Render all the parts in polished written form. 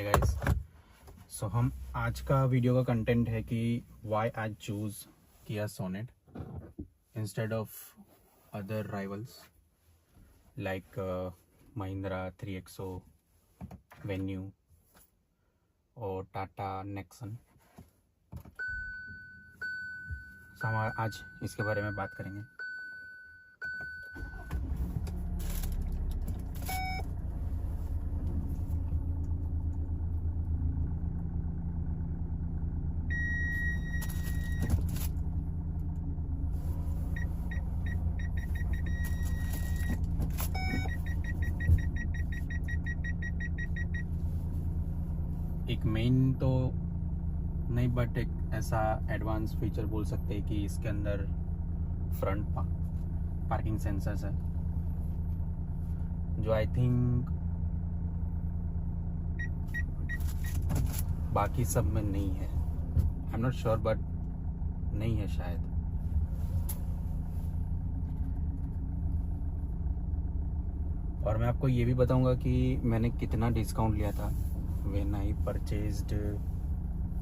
Hi guys. सो हम आज का वीडियो का कंटेंट है कि व्हाई आई चूज किया Sonet instead of other rivals like Mahindra 3XO, Venue और टाटा नेक्सन। सो हम आज इसके बारे में बात करेंगे। एक मेन तो नहीं बट एक ऐसा एडवांस फीचर बोल सकते हैं कि इसके अंदर फ्रंट पार्किंग सेंसर्स है जो आई थिंक बाकी सब में नहीं है। I am not sure but नहीं है शायद। और मैं आपको ये भी बताऊंगा कि मैंने कितना डिस्काउंट लिया था when I purchased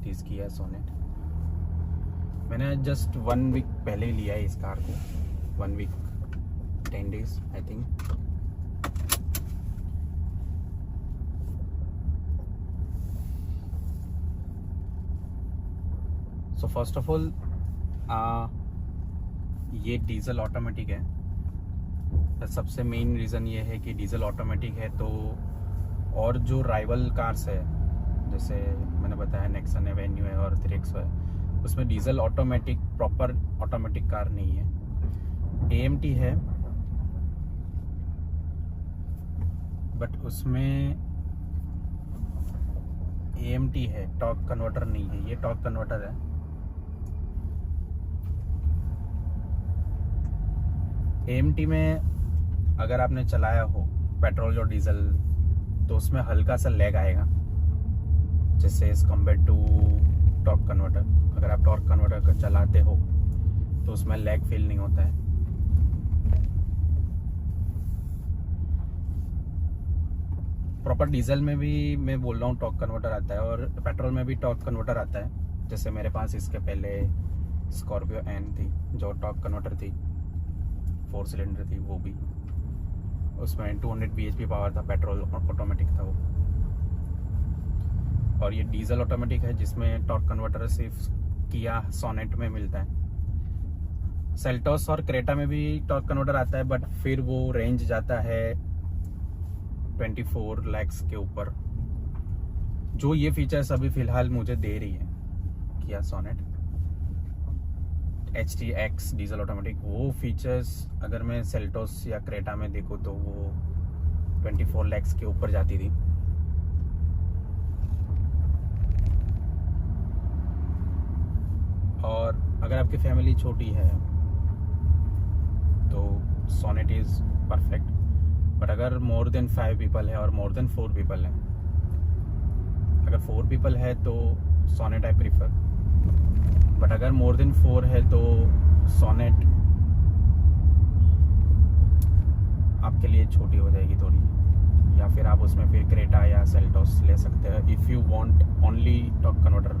this Kia Sonet। मैंने जस्ट 1 वीक पहले लिया है इस कार को, 1 week 10 days I think. So first of all ये डीजल ऑटोमेटिक है। सबसे मेन रीज़न ये है कि डीजल ऑटोमेटिक है तो और जो राइवल कार्स है जैसे मैंने बताया नेक्सन है, वेन्यू है और 3XO है, उसमें diesel automatic proper automatic car नहीं है। AMT है बट उसमें AMT है, टॉर्क कन्वर्टर नहीं है। ये टॉर्क कन्वर्टर है। AMT में अगर आपने चलाया हो पेट्रोल और डीजल तो उसमें हल्का सा लैग आएगा जैसे as compare to torque converter. अगर आप टॉर्क कन्वर्टर का चलाते हो तो उसमें लैग फील नहीं होता है। प्रॉपर डीजल में भी मैं बोल रहा हूँ टॉर्क कन्वर्टर आता है और पेट्रोल में भी टॉर्क कन्वर्टर आता है। जैसे मेरे पास इसके पहले स्कॉर्पियो एन थी जो टॉर्क कन्वर्टर थी, 4 सिलेंडर थी, वो भी उसमें 200 bhp पावर था, पेट्रोल ऑटोमेटिक था वो। और ये डीजल ऑटोमेटिक है जिसमें टॉर्क कन्वर्टर सिर्फ किया सोनेट में मिलता है। सेल्टोस और क्रेटा में भी टॉर्क कन्वर्टर आता है बट फिर वो रेंज जाता है 24 lakhs के ऊपर। जो ये फीचर्स अभी फिलहाल मुझे दे रही है किया सोनेट HTX डीजल ऑटोमेटिक, वो फीचर्स अगर मैं सेल्टोस या क्रेटा में देखूँ तो वो 24 lakhs के ऊपर जाती थी। और अगर आपकी फैमिली छोटी है तो सोनेट इज परफेक्ट। बट अगर मोर देन 5 पीपल है और मोर देन 4 पीपल है, अगर 4 पीपल है तो सोनेट आई प्रीफर। बट अगर मोर देन 4 है तो सोनेट आपके लिए छोटी हो जाएगी थोड़ी, या फिर आप उसमें फिर क्रेटा या सेल्टोस ले सकते हैं if you want only torque converter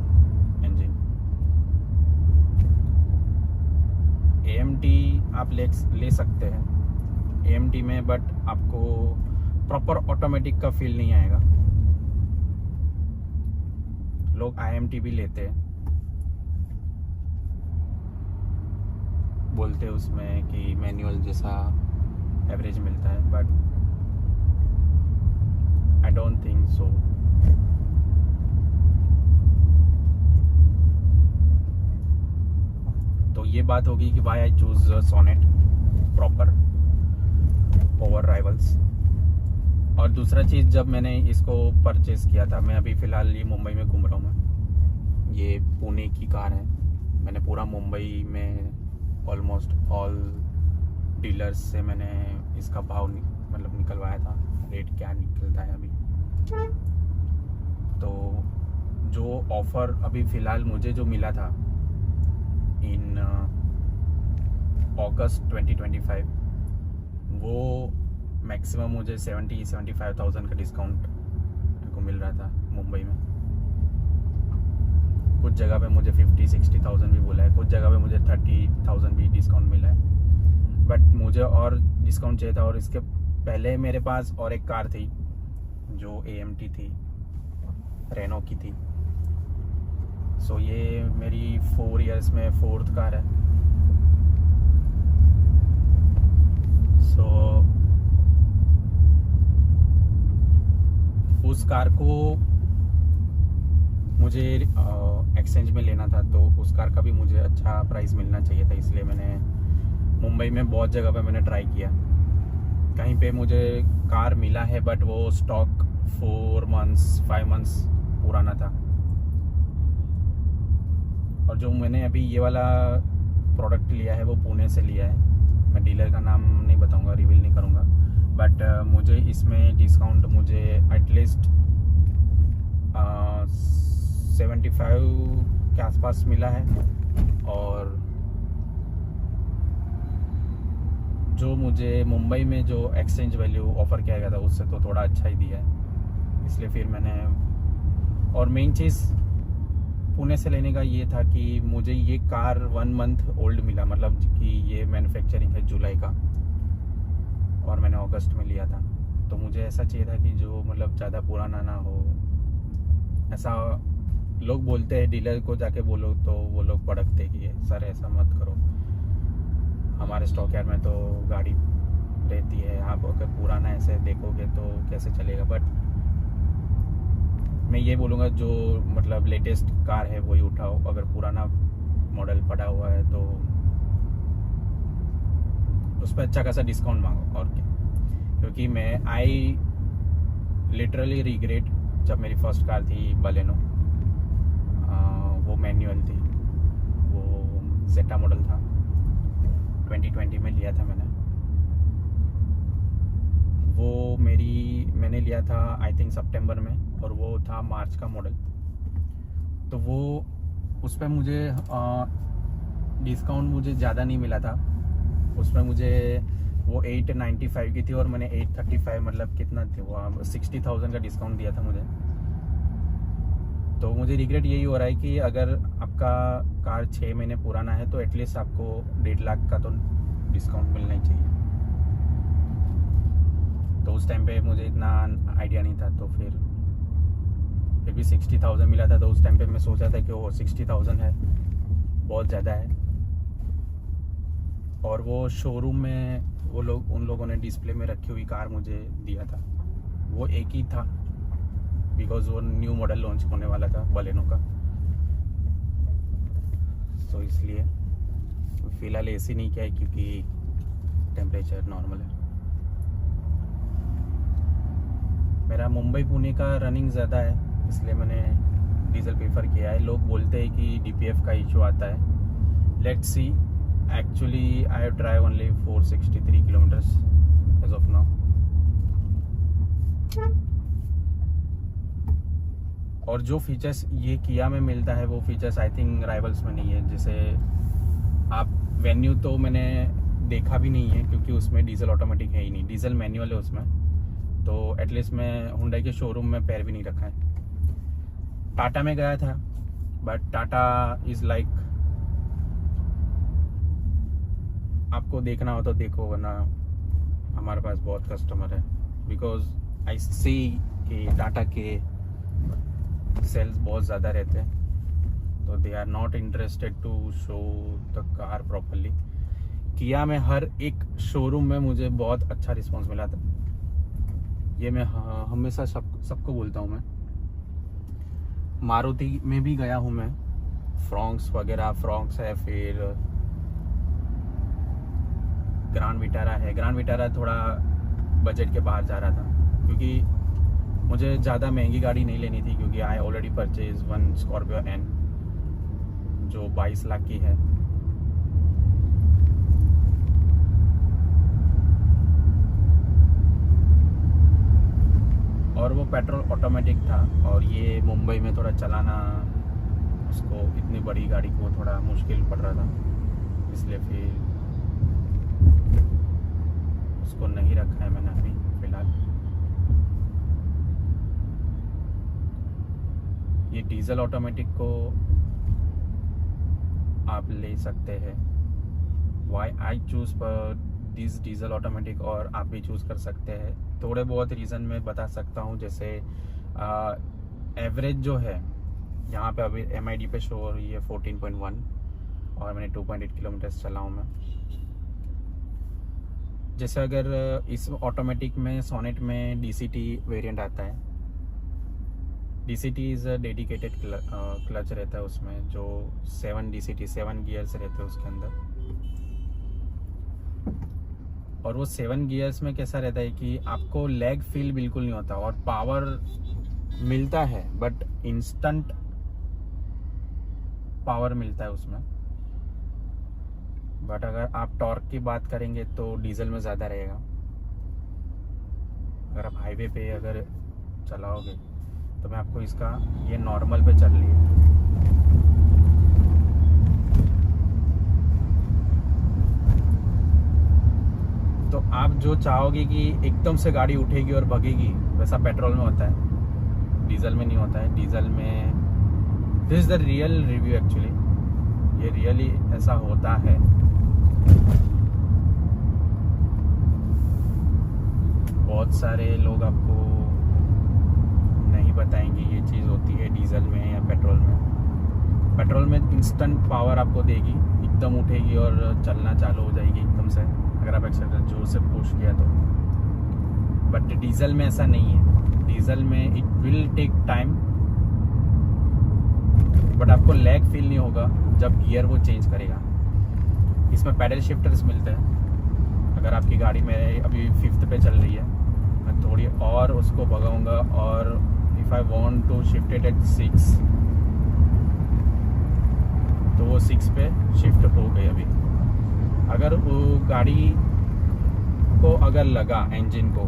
engine. AMT आप ले सकते हैं AMT में, बट आपको प्रॉपर ऑटोमेटिक का फील नहीं आएगा। लोग IMT भी लेते हैं, बोलते हैं उसमें कि मैनुअल जैसा एवरेज मिलता है but I don't think so. तो ये बात होगी कि why I choose Sonet proper over rivals. और दूसरा चीज़, जब मैंने इसको परचेज किया था, मैं अभी फ़िलहाल ये मुंबई में घूम रहा हूँ मैं। ये पुणे की कार है। मैंने पूरा मुंबई में ऑलमोस्ट ऑल डीलर्स से मैंने इसका भाव निकलवाया था, रेट क्या निकलता है अभी। तो जो ऑफ़र अभी फ़िलहाल मुझे जो मिला था इन अगस्त 2025, वो मैक्सिमम मुझे 70-75,000 का डिस्काउंट को मिल रहा था मुंबई में। कुछ जगह पे मुझे 50-60,000 भी बोला है, कुछ जगह पे मुझे 30,000 भी डिस्काउंट मिला है। बट मुझे और डिस्काउंट चाहिए था। और इसके पहले मेरे पास और एक कार थी जो AMT थी, रेनो की थी। सो ये मेरी 4 इयर्स में 4th कार है। सो उस कार को मुझे एक्सचेंज में लेना था, तो उस कार का भी मुझे अच्छा प्राइस मिलना चाहिए था। इसलिए मैंने मुंबई में बहुत जगह पे मैंने ट्राई किया। कहीं पे मुझे कार मिला है बट वो स्टॉक 4 मंथ्स 5 मंथ्स पुराना था। और जो मैंने अभी ये वाला प्रोडक्ट लिया है वो पुणे से लिया है। मैं डीलर का नाम नहीं बताऊंगा, रिवील नहीं करूंगा। बट मुझे इसमें डिस्काउंट मुझे एटलीस्ट 75 के आसपास मिला है। और जो मुझे मुंबई में जो एक्सचेंज वैल्यू ऑफ़र किया गया था उससे तो थोड़ा अच्छा ही दिया है। इसलिए फिर मैंने, और मेन चीज़ पुणे से लेने का ये था कि मुझे ये कार 1 मंथ ओल्ड मिला, मतलब कि ये मैन्युफैक्चरिंग है जुलाई का और मैंने अगस्त में लिया था। तो मुझे ऐसा चाहिए था कि जो मतलब ज़्यादा पुराना ना हो। ऐसा लोग बोलते हैं, डीलर को जाके बोलो तो वो लोग भड़कते कि सर ऐसा मत करो, हमारे स्टॉक यार्ड में तो गाड़ी रहती है, आप अगर पुराना ऐसे देखोगे तो कैसे चलेगा। बट मैं ये बोलूँगा जो मतलब लेटेस्ट कार है वही उठाओ। अगर पुराना मॉडल पड़ा हुआ है तो उस पर अच्छा खासा डिस्काउंट मांगो और क्या। क्योंकि मैं आई लिटरली रिग्रेट, जब मेरी फर्स्ट कार थी बलेनो, वो मैनुअल थी, वो जेटा मॉडल था, 2020 में लिया था मैंने। वो मैंने लिया था आई थिंक सितंबर में, और वो था मार्च का मॉडल। तो वो उस पर मुझे डिस्काउंट मुझे ज़्यादा नहीं मिला था। उसमें मुझे वो 895 की थी और मैंने 835, मतलब कितना थी वो 60,000 का डिस्काउंट दिया था मुझे। तो मुझे रिग्रेट यही हो रहा है कि अगर आपका कार 6 महीने पुराना है तो एटलीस्ट आपको 1.5 लाख का तो डिस्काउंट मिलना ही चाहिए। तो उस टाइम पे मुझे इतना आइडिया नहीं था, तो फिर भी 60,000 मिला था। तो उस टाइम पे मैं सोचा था कि वो 60,000 है, बहुत ज़्यादा है। और वो शोरूम में उन लोगों ने डिस्प्ले में रखी हुई कार मुझे दिया था, वो एक ही था, बिकॉज वो न्यू मॉडल लॉन्च होने वाला था बलेनो का। सो इसलिए फ़िलहाल AC नहीं किया है क्योंकि टेम्परेचर नॉर्मल है। मेरा मुंबई पुणे का रनिंग ज़्यादा है, इसलिए मैंने डीजल प्रीफर किया है। लोग बोलते हैं कि DPF का इशू आता है। Let's see, actually I have drive only 463 kilometres as of now. और जो फीचर्स ये किया में मिलता है वो फीचर्स आई थिंक राइवल्स में नहीं है। जैसे आप वेन्यू तो मैंने देखा भी नहीं है क्योंकि उसमें डीजल ऑटोमेटिक है ही नहीं, डीजल मैनुअल है उसमें। तो एटलीस्ट मैं हुंडई के शोरूम में पैर भी नहीं रखा है। टाटा में गया था, बट टाटा इज़ लाइक, आपको देखना हो तो देखो, वरना हमारे पास बहुत कस्टमर है। बिकॉज आई सी कि टाटा के सेल्स बहुत ज़्यादा रहते हैं, तो they are not interested to show the car properly. Kia में हर एक शोरूम में मुझे बहुत अच्छा रिस्पांस मिला था। ये मैं हमेशा सबको बोलता हूँ। मैं मारुति में भी गया हूँ, मैं फ्रॉन्क्स वगैरह, फ्रॉन्क्स है, फिर ग्रैंड विटारा है। ग्रैंड विटारा थोड़ा बजट के बाहर जा रहा था क्योंकि मुझे ज़्यादा महंगी गाड़ी नहीं लेनी थी, क्योंकि I already purchase 1 Scorpio N जो 22 लाख की है। और वो पेट्रोल ऑटोमेटिक था, और ये मुंबई में थोड़ा चलाना उसको, इतनी बड़ी गाड़ी को थोड़ा मुश्किल पड़ रहा था, इसलिए फिर उसको नहीं रखा है मैंने अभी फ़िलहाल। ये डीजल ऑटोमेटिक को आप ले सकते हैं। वाई आई चूज़ पर दिस डीजल ऑटोमेटिक, और आप भी चूज़ कर सकते हैं। थोड़े बहुत रीज़न मैं बता सकता हूँ, जैसे एवरेज जो है यहाँ पे अभी MID पे शो हो रही है 14.1 और मैंने 2.8 किलोमीटर्स चला हूँ मैं। जैसे अगर इस ऑटोमेटिक में सोनेट में DCT वेरिएंट आता है। DCT is a dedicated clutch रहता है उसमें, जो 7 गियर्स रहते हैं उसके अंदर। और वो 7 गियर्स में कैसा रहता है कि आपको लैग फील बिल्कुल नहीं होता, और पावर मिलता है बट इंस्टेंट पावर मिलता है उसमें। बट अगर आप टॉर्क की बात करेंगे तो डीजल में ज़्यादा रहेगा। अगर आप हाईवे पे अगर चलाओगे तो मैं आपको इसका, ये नॉर्मल पे चल रही है, तो आप जो चाहोगे कि एकदम से गाड़ी उठेगी और भगेगी, वैसा पेट्रोल में होता है, डीजल में नहीं होता है। डीजल में this is the real review actually, ये रियली ऐसा होता है। बहुत सारे लोग आपको नहीं बताएंगे ये चीज़ होती है डीजल में या पेट्रोल में। पेट्रोल में इंस्टेंट पावर आपको देगी, एकदम उठेगी और चलना चालू हो जाएगी एकदम से, अगर आप एक्सीलरेटर जोर से पुश किया तो। बट डीजल में ऐसा नहीं है। डीजल में it will take time, but आपको लैग फील नहीं होगा जब गियर वो चेंज करेगा। इसमें पैडल शिफ्टर्स मिलते हैं। अगर आपकी गाड़ी में अभी 5th पे चल रही है, मैं थोड़ी और उसको भगाऊंगा, और if I want to shift it at 6 तो वो 6 पे शिफ्ट हो गई अभी। अगर वो गाड़ी को अगर लगा इंजन को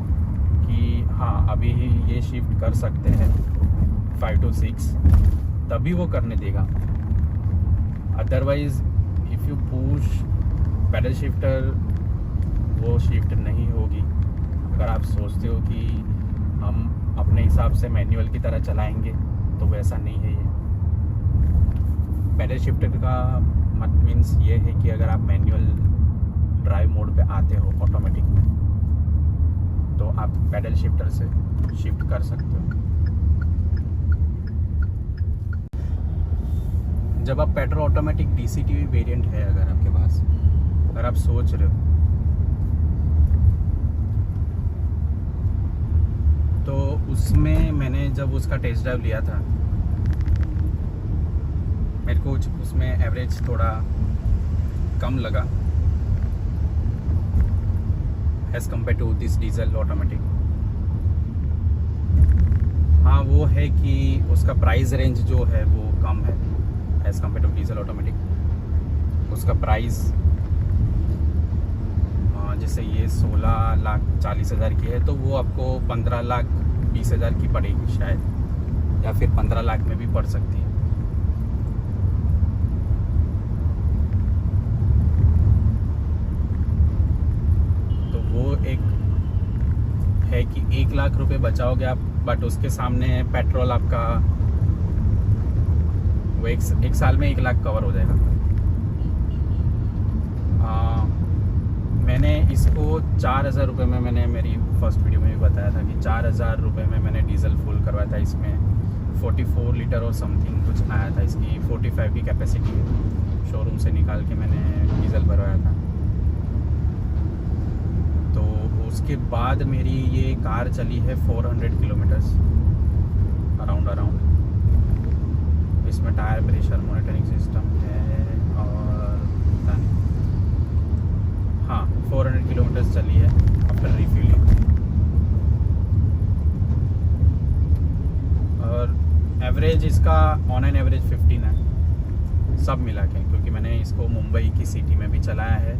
कि हाँ अभी ये शिफ्ट कर सकते हैं 5 to 6, तभी वो करने देगा। Otherwise if you push pedal shifter, वो शिफ्ट नहीं होगी। अगर आप सोचते हो कि हम अपने हिसाब से मैनुअल की तरह चलाएंगे तो वैसा नहीं है ये। पैडल शिफ्टर का मत मीन्स ये है कि अगर आप मैनुअल ड्राइव मोड पे आते हो ऑटोमेटिक में, तो आप पैडल शिफ्टर से शिफ्ट कर सकते हो। जब आप पेट्रोल ऑटोमेटिक DCT वेरिएंट है अगर आपके पास, अगर आप सोच रहे हो, तो उसमें मैंने जब उसका टेस्ट ड्राइव लिया था, मेरे को उसमें एवरेज थोड़ा कम लगा as compare to this diesel automatic. हाँ वो है कि उसका प्राइस रेंज जो है वो कम है as compare to diesel automatic. उसका प्राइस जैसे ये 16,40,000 की है, तो वो आपको 15,20,000 की पड़ेगी शायद, या फिर 15 लाख में भी पड़ सकती है। तो वो एक है कि 1 लाख रुपए बचाओगे आप, बट उसके सामने पेट्रोल आपका वो एक साल में 1 लाख कवर हो जाएगा। मैंने इसको 4,000 रुपये में, मैंने मेरी फर्स्ट वीडियो में भी बताया था कि 4,000 रुपये में मैंने डीजल फुल करवाया था। इसमें 44 लीटर और समथिंग कुछ आया था। इसकी 45 की कैपेसिटी है। शोरूम से निकाल के मैंने डीजल भरवाया था। तो उसके बाद मेरी ये कार चली है 400 किलोमीटर्स अराउंड। इसमें टायर प्रेशर मॉनिटरिंग सिस्टम है, और पता नहीं, हाँ 400 किलोमीटर्स चली है आफ्टर रिफ्यूलिंग। और एवरेज इसका ऑन एन एवरेज 15 है सब मिला के, क्योंकि मैंने इसको मुंबई की सिटी में भी चलाया है।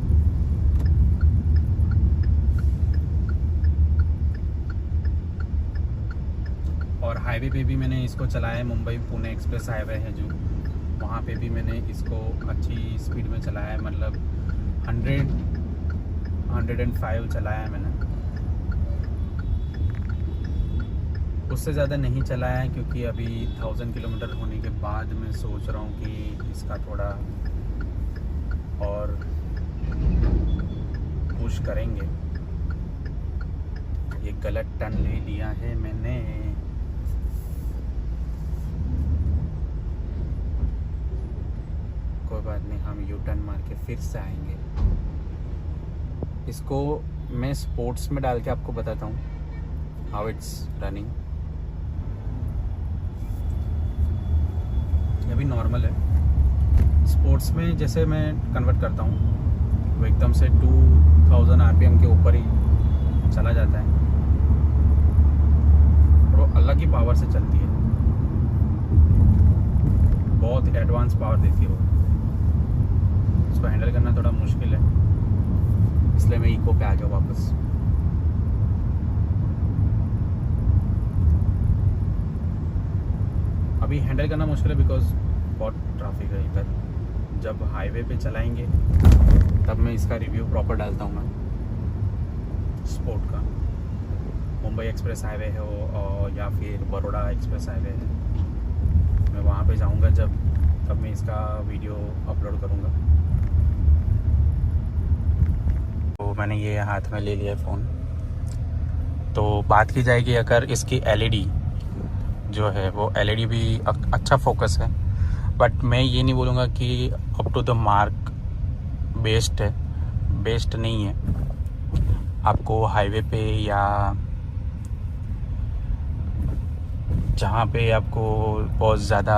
और हाईवे पे भी मैंने इसको चलाया है। मुंबई पुणे एक्सप्रेस हाईवे है जो, वहाँ पे भी मैंने इसको अच्छी स्पीड में चलाया है। मतलब 105 चलाया है मैंने। उससे ज़्यादा नहीं चलाया है क्योंकि अभी 1000 किलोमीटर होने के बाद मैं सोच रहा हूँ कि इसका थोड़ा और पुश करेंगे। ये गलत टर्न ले लिया है मैंने। कोई बात नहीं, हम यू टर्न मार के फिर से आएंगे। इसको मैं स्पोर्ट्स में डाल के आपको बताता हूँ हाउ इट्स रनिंग। ये भी नॉर्मल है। स्पोर्ट्स में जैसे मैं कन्वर्ट करता हूँ वो एकदम से 2000 आरपीएम के ऊपर ही चला जाता है और वो अलग ही पावर से चलती है, बहुत एडवांस पावर देती है वो। इसको हैंडल करना थोड़ा मुश्किल है, इसलिए मैं इको पे आ गया वापस। अभी हैंडल करना मुश्किल है बिकॉज बहुत ट्रैफिक है इधर। जब हाईवे पे चलाएंगे तब मैं इसका रिव्यू प्रॉपर डालता हूँ मैं स्पोर्ट का। मुंबई एक्सप्रेस हाईवे है वो, और या फिर बड़ौदा एक्सप्रेस हाईवे है, मैं वहाँ पे जाऊँगा जब, तब मैं इसका वीडियो अपलोड करूँगा। तो मैंने ये हाथ में ले लिया फ़ोन। तो बात की जाएगी अगर इसकी एलईडी जो है वो एलईडी भी अच्छा फोकस है, बट मैं ये नहीं बोलूँगा कि up to the mark best है, बेस्ट नहीं है। आपको हाईवे पे या जहाँ पे आपको बहुत ज़्यादा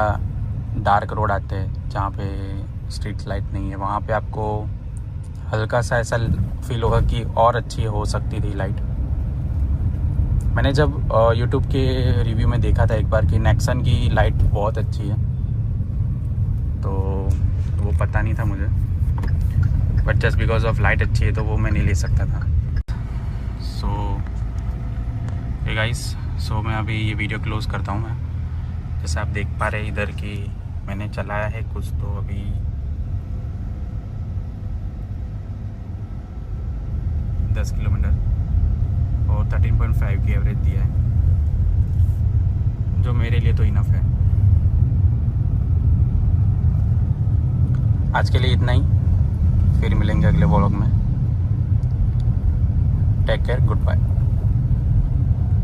डार्क रोड आते हैं, जहाँ पे स्ट्रीट लाइट नहीं है, वहाँ पे आपको हल्का सा ऐसा फील होगा कि और अच्छी हो सकती थी लाइट। मैंने जब YouTube के रिव्यू में देखा था एक बार कि नेक्सन की लाइट बहुत अच्छी है, तो वो पता नहीं था मुझे, but just because of light अच्छी है तो वो मैं नहीं ले सकता था। सो हे गाइस, सो मैं अभी ये वीडियो क्लोज़ करता हूँ मैं। जैसे आप देख पा रहे हैं इधर की मैंने चलाया है कुछ, तो अभी 10 किलोमीटर और 13.5 की एवरेज दिया है, जो मेरे लिए तो इनफ है। आज के लिए इतना ही, फिर मिलेंगे अगले व्लॉग में। Take care, good bye.